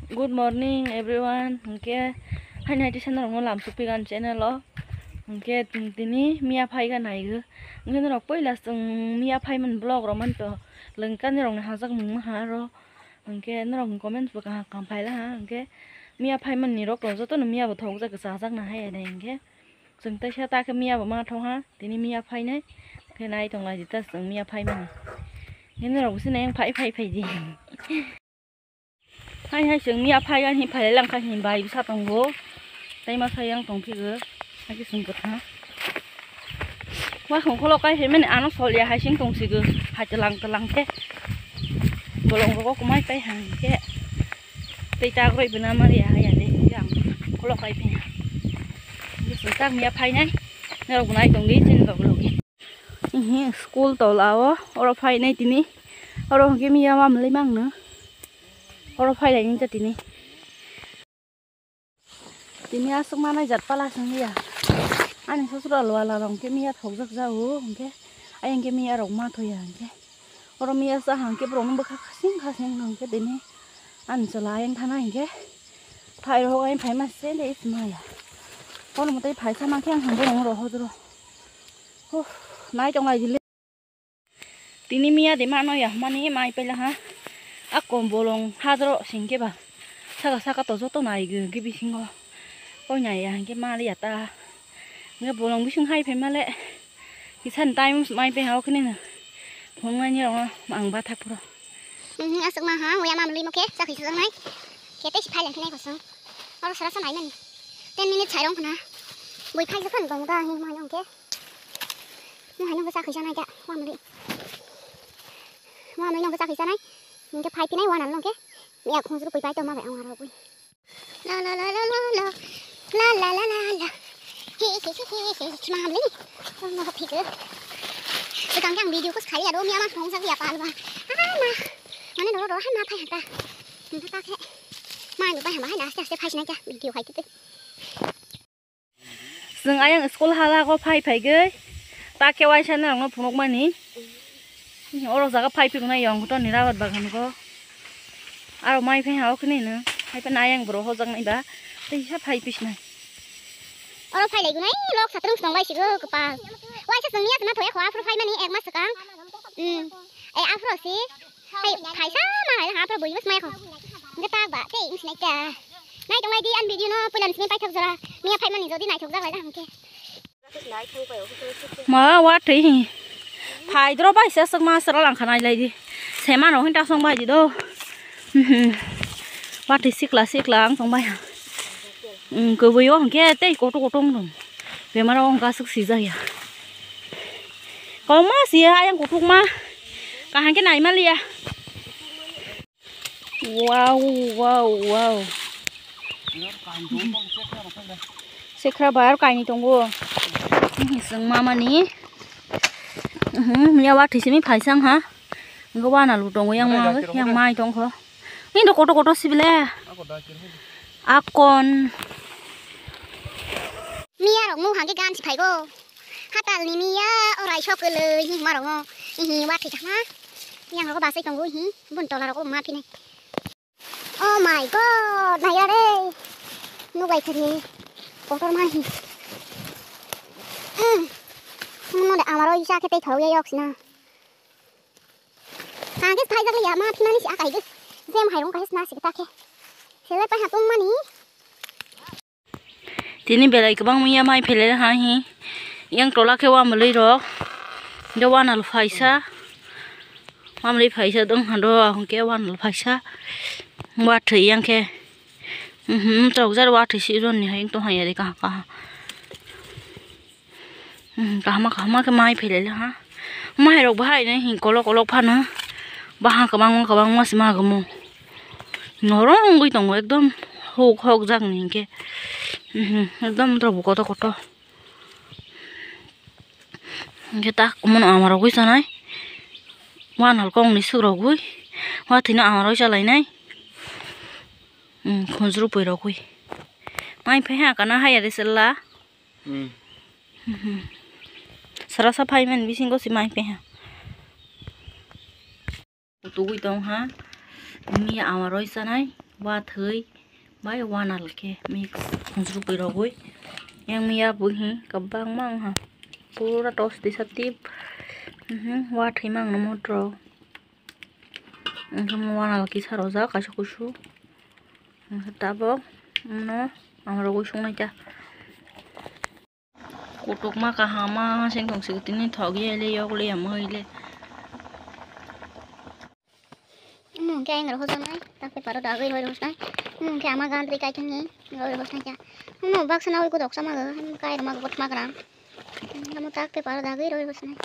Good morning everyone. Hingke hai nai tisan rong lam supi gan channel lo. Hingke tini mia phai gan nai gu. Ngen rok poi la sung mia phai man blog ro man to lengkan rong ha jak mung ha ro. Hingke rong comment bu ka kam phai la ha. Hingke mia phai man ni rok ro zo to mia bu thong jak sa jak na hai dai hingke. Sung ta sha ta ke mia bu ma thong ha. Tini mia phai nai. Ke nai tong lai ta sung mia phai man. Ngen rok sin nai phai gì. Hai sừng mía phai gan hi phai lang khai hin bai sa tong go tai ma phai yang tong phi ge hai cái sừng bột ha wa không có lo cái thì mình ăn nó sôi hai sừng tong si ge hai tlang ke bolong ko mai tai hàng ke tai ta ko bina maria hai ade yang ko lo kai phi cái sừng tak mía phai này nó cũng nai tong đi trên vào lo hi school to lao oro phai này tini oro cái mía mà lấy mang nữa oro phai lại những tini tini asuk mana jat pala sang ya anh số số lo la rong cái mía thầu rất giàu cái anh cái mía rong ma thôi à cái oro mía sa hàng cái rong bực khá xinh rong cái tini anh sẽ lại anh thay này cái phai rồi anh phai mà sẽ để ít mà ya oro một tay phai sa mang keng hàng rong rồi thôi nãy trong này gì tini mía để mà nói ya mani mai pe la ha akon bolong hadro singke ba saka to zo to nai ge bi singo ko nyai ya ke ma li ta nge bolong bi sing hai phe ma le ki san tai mai pe hao khne na phong ngai nyong mang ba thak pro asuk ma ha ngoya ma li mo ke sa khi sang nai ke te si phai lang khne ko sang aro sara sa nai men 10 minute chai rong khna bui phai sa khan gong da hi ma yong ke ni hai nong sa khi sang nai ja wa ma li yong sa khi sang nai cái phai cái này hoàn luôn cái mẹ không giúp bơi bay tao mà phải ăn rồi bơi la la la la la la la la la la la hi mà lấy nó học thì cứ cái càng video có khai là đâu mẹ mà không sao việc à mà này nó hai mà phai ta mình ta cái mai mình bay hả mai đã sẽ phai này cha mình điều hay cái dừng ai ăn school hala có phai cái ta kêu ai channel nó phun mà ní oro jaga phai pi kuna yong to nira bat bagan ko aro mai phe hao khne na hai pa nai ang bro ho jang nai ba te sa phai pis nai oro phai lai gu nai lok sa trung song lai si go ka pa wai sa sung mia na thoi khwa pro phai mani ek ma sakang ai afro si hai phai sa ma hai ha pro bui mas mai ko nge ta ba te ing snai ka nai trong lai đi ăn video nó pulan sin pai thak zara mia phai mani zo di nai thok za lai ham ke ma wa thi phai dro bai se sak ma sara lang khanai lai di sema no hin ta song bai di do wa thi sik lang song bai cứ vui ông kia tây cổ trông rồi về mà ông cá sức xì ra à có má xì ai ăn cổ trông má cả hàng cái này má lia wow sẽ khá bài cái này trong cô sừng mama ní nhà bác thì sẽ mới phải sang hả có ba nào lụt trong cái yang mai trong khó ini do koto xì bele akon mía rong mu hàng cái gan si phai go hata ni mía orai chok le hi ma rong hi wa thi thama yang ro ba sai tong go hi bun to la ro ma phi này oh my god này ra đây nu gai thari ko to ma hi nó để amaro isa cái tay thầu ya yok sina hàng cái phai ra cái ma phi na ni si akai ge xem hai rong cái na si ta ke sẽ lấy phải hạt tung mà ní tini belai kabang mia mai phele ha hi yang tola ke wa malai ro do wan al phaisa mamli phaisa dong hando hong ke wan al phaisa wa thei yang ke trâu ra wa thei si ron ni hang to hai ka ma cái mai phele ha mai ro bhai ne hi kolok phan ha ba kabang ma sima gamo norong goi tong ekdom hok jang ni ke एकदम तो बुको तो कोटो kita mun amaro gui sanai wan hal kong ni suro gui wa thina amaro chalai nai khonjru poi ro gui mai phe ha kana hai ade sella sara sa phai men bising go si mai phe ha tu gui tong ha mi amaro sanai wa thơi bai wa nal ke mix khungsru pi rogoi yang mia buhi kabang mang ha pura tos di satip wa thai mang no motro kamu wa nal ki saroja kashu kushu tabo no amro go sungai ta kutuk ma ka hama sing thong sig tin thogi le yok le amoi le mungkin anh rồi hôm nay ta phải bảo đó gây rồi hôm nay mungkin ama gan kai thằng nhỉ rồi hôm nay cha bác sẽ nói cô đọc sama rồi cái mà bột mà cái nào kamu tak phải bảo đó gây rồi hôm nay